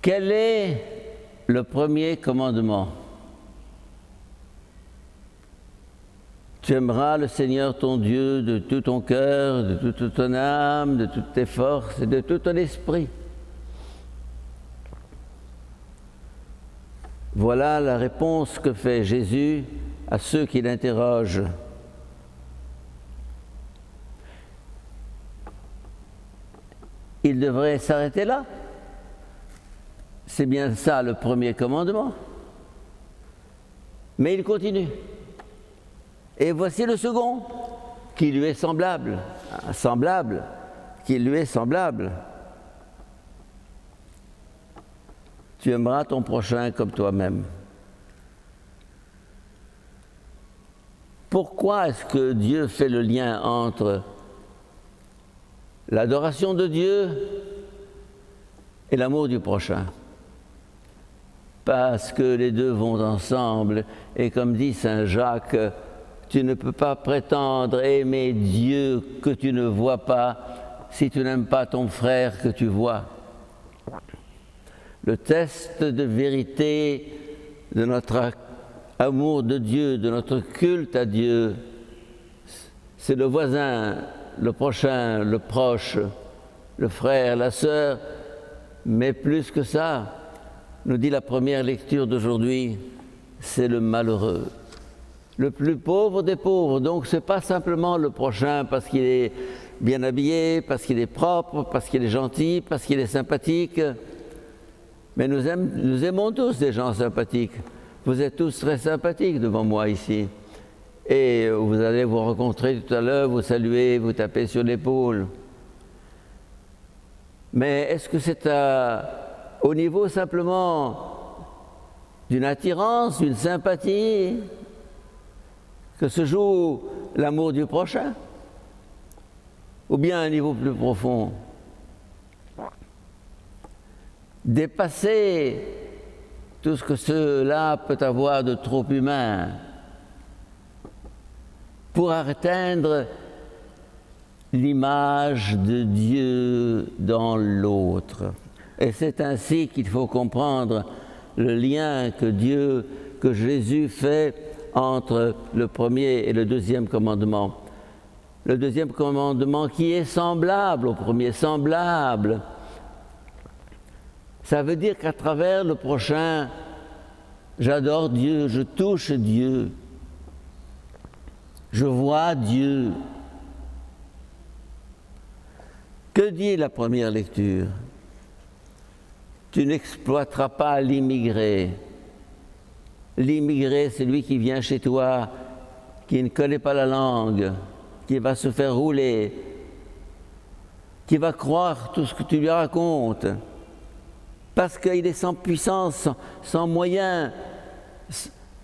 Quel est le premier commandement? Tu aimeras le Seigneur ton Dieu de tout ton cœur, de toute ton âme, de toutes tes forces et de tout ton esprit. Voilà la réponse que fait Jésus à ceux qui l'interrogent. Il devrait s'arrêter là. C'est bien ça le premier commandement. Mais il continue. Et voici le second, qui lui est semblable, qui lui est semblable. Tu aimeras ton prochain comme toi-même. Pourquoi est-ce que Dieu fait le lien entre l'adoration de Dieu et l'amour du prochain? Parce que les deux vont ensemble, et comme dit saint Jacques, tu ne peux pas prétendre aimer Dieu que tu ne vois pas si tu n'aimes pas ton frère que tu vois. Le test de vérité de notre amour de Dieu, de notre culte à Dieu, c'est le voisin, le prochain, le proche, le frère, la sœur, mais plus que ça, nous dit la première lecture d'aujourd'hui, c'est le malheureux. Le plus pauvre des pauvres, donc ce n'est pas simplement le prochain parce qu'il est bien habillé, parce qu'il est propre, parce qu'il est gentil, parce qu'il est sympathique. Mais nous aimons tous des gens sympathiques. Vous êtes tous très sympathiques devant moi ici. Et vous allez vous rencontrer tout à l'heure, vous saluer, vous taper sur l'épaule. Mais est-ce que c'est au niveau simplement d'une attirance, d'une sympathie que se joue l'amour du prochain, ou bien à un niveau plus profond? Dépasser tout ce que cela peut avoir de trop humain pour atteindre l'image de Dieu dans l'autre. Et c'est ainsi qu'il faut comprendre le lien que Jésus fait entre le premier et le deuxième commandement. Le deuxième commandement qui est semblable au premier, semblable. Ça veut dire qu'à travers le prochain, j'adore Dieu, je touche Dieu, je vois Dieu. Que dit la première lecture? Tu n'exploiteras pas l'immigré. L'immigré, c'est lui qui vient chez toi, qui ne connaît pas la langue, qui va se faire rouler, qui va croire tout ce que tu lui racontes, parce qu'il est sans puissance, sans moyens,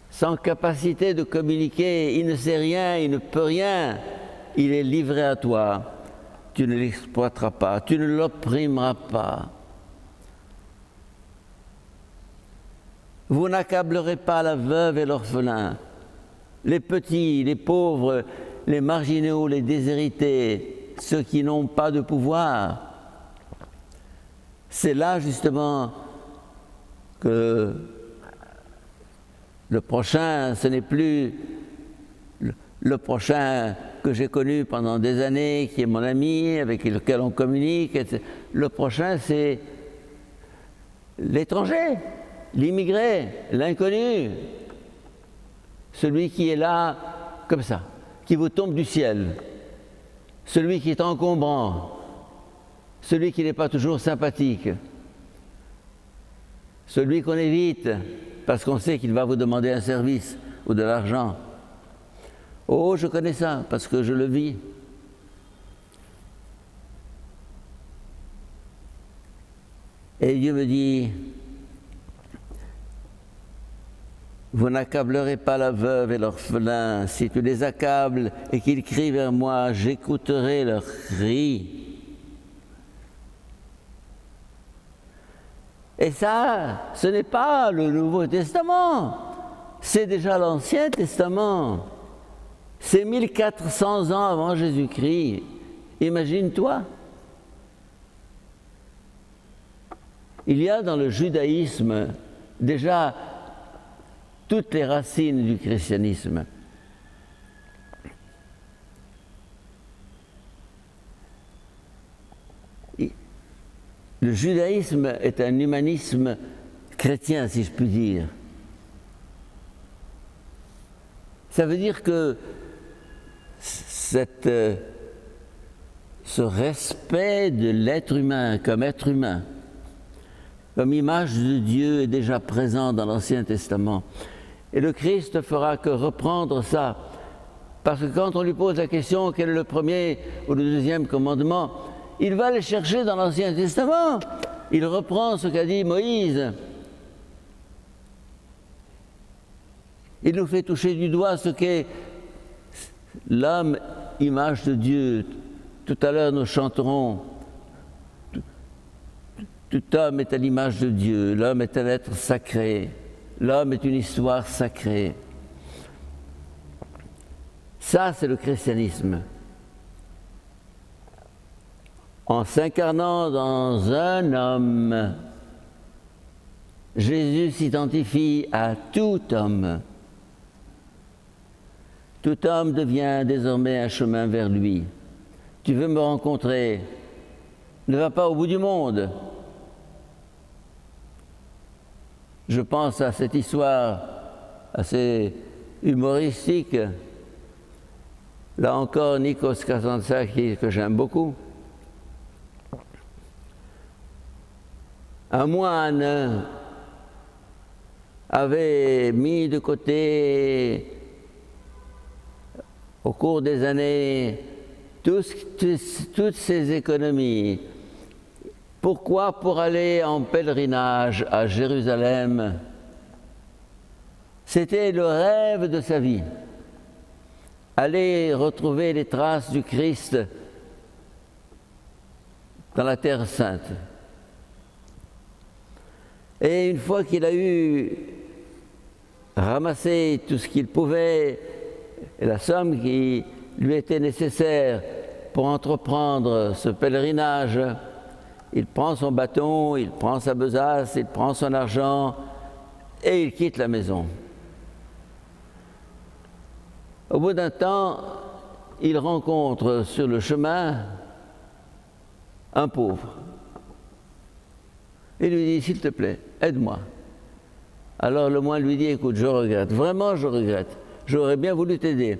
sans capacité de communiquer, il ne sait rien, il ne peut rien, il est livré à toi. Tu ne l'exploiteras pas, tu ne l'opprimeras pas. Vous n'accablerez pas la veuve et l'orphelin, les petits, les pauvres, les marginaux, les déshérités, ceux qui n'ont pas de pouvoir. C'est là justement que le prochain, ce n'est plus le prochain que j'ai connu pendant des années, qui est mon ami, avec lequel on communique. Le prochain, c'est l'étranger, l'immigré, l'inconnu, celui qui est là comme ça, qui vous tombe du ciel, celui qui est encombrant, celui qui n'est pas toujours sympathique, celui qu'on évite parce qu'on sait qu'il va vous demander un service ou de l'argent. Oh, je connais ça parce que je le vis. Et Dieu me dit, vous n'accablerez pas la veuve et l'orphelin. Si tu les accables et qu'ils crient vers moi, j'écouterai leurs cris. Et ça, ce n'est pas le Nouveau Testament, c'est déjà l'Ancien Testament. C'est 1400 ans avant Jésus-Christ. Imagine-toi. Il y a dans le judaïsme déjà toutes les racines du christianisme. Le judaïsme est un humanisme chrétien, si je puis dire. Ça veut dire que ce respect de l'être humain, comme image de Dieu est déjà présent dans l'Ancien Testament. Et le Christ ne fera que reprendre ça. Parce que quand on lui pose la question quel est le premier ou le deuxième commandement, il va les chercher dans l'Ancien Testament. Il reprend ce qu'a dit Moïse. Il nous fait toucher du doigt ce qu'est l'homme, image de Dieu. Tout à l'heure, nous chanterons « Tout homme est à l'image de Dieu, l'homme est un être sacré, l'homme est une histoire sacrée. » Ça, c'est le christianisme. En s'incarnant dans un homme, Jésus s'identifie à tout homme. Tout homme devient désormais un chemin vers lui. Tu veux me rencontrer, ne va pas au bout du monde. Je pense à cette histoire assez humoristique. Là encore, Nikos Kazantzakis, que j'aime beaucoup. Un moine avait mis de côté, au cours des années, toutes ses économies. Pourquoi? Pour aller en pèlerinage à Jérusalem. C'était le rêve de sa vie. Aller retrouver les traces du Christ dans la Terre Sainte. Et une fois qu'il a eu ramassé tout ce qu'il pouvait, et la somme qui lui était nécessaire pour entreprendre ce pèlerinage, il prend son bâton, il prend sa besace, il prend son argent et il quitte la maison. Au bout d'un temps, il rencontre sur le chemin un pauvre. Il lui dit, s'il te plaît, aide-moi. Alors le moine lui dit, écoute, je regrette, vraiment je regrette, j'aurais bien voulu t'aider,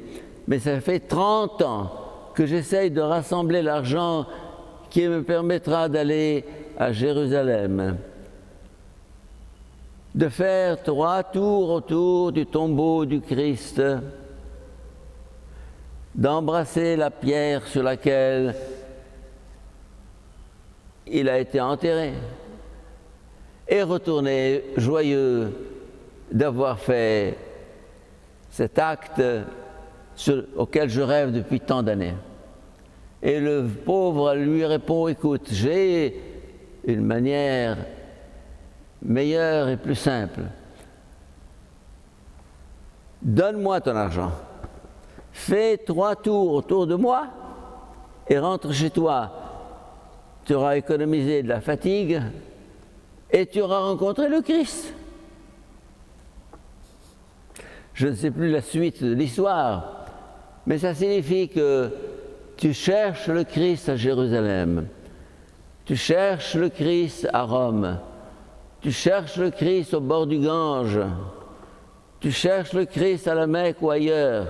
mais ça fait 30 ans que j'essaye de rassembler l'argent qui me permettra d'aller à Jérusalem, de faire 3 tours autour du tombeau du Christ, d'embrasser la pierre sur laquelle il a été enterré, et retourner joyeux d'avoir fait cet acte auquel je rêve depuis tant d'années. Et le pauvre lui répond, écoute, j'ai une manière meilleure et plus simple. Donne-moi ton argent. Fais 3 tours autour de moi et rentre chez toi. Tu auras économisé de la fatigue et tu auras rencontré le Christ. Je ne sais plus la suite de l'histoire, mais ça signifie que tu cherches le Christ à Jérusalem, tu cherches le Christ à Rome, tu cherches le Christ au bord du Gange, tu cherches le Christ à la Mecque ou ailleurs.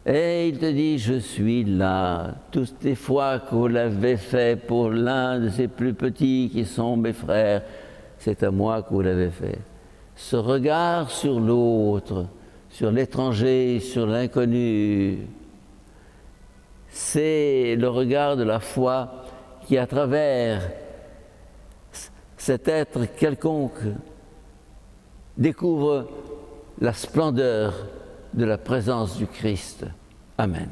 Et il te dit, je suis là, toutes les fois que vous l'avez fait pour l'un de ces plus petits qui sont mes frères, c'est à moi que vous l'avez fait. Ce regard sur l'autre, sur l'étranger, sur l'inconnu, c'est le regard de la foi qui, à travers cet être quelconque, découvre la splendeur de la présence du Christ. Amen.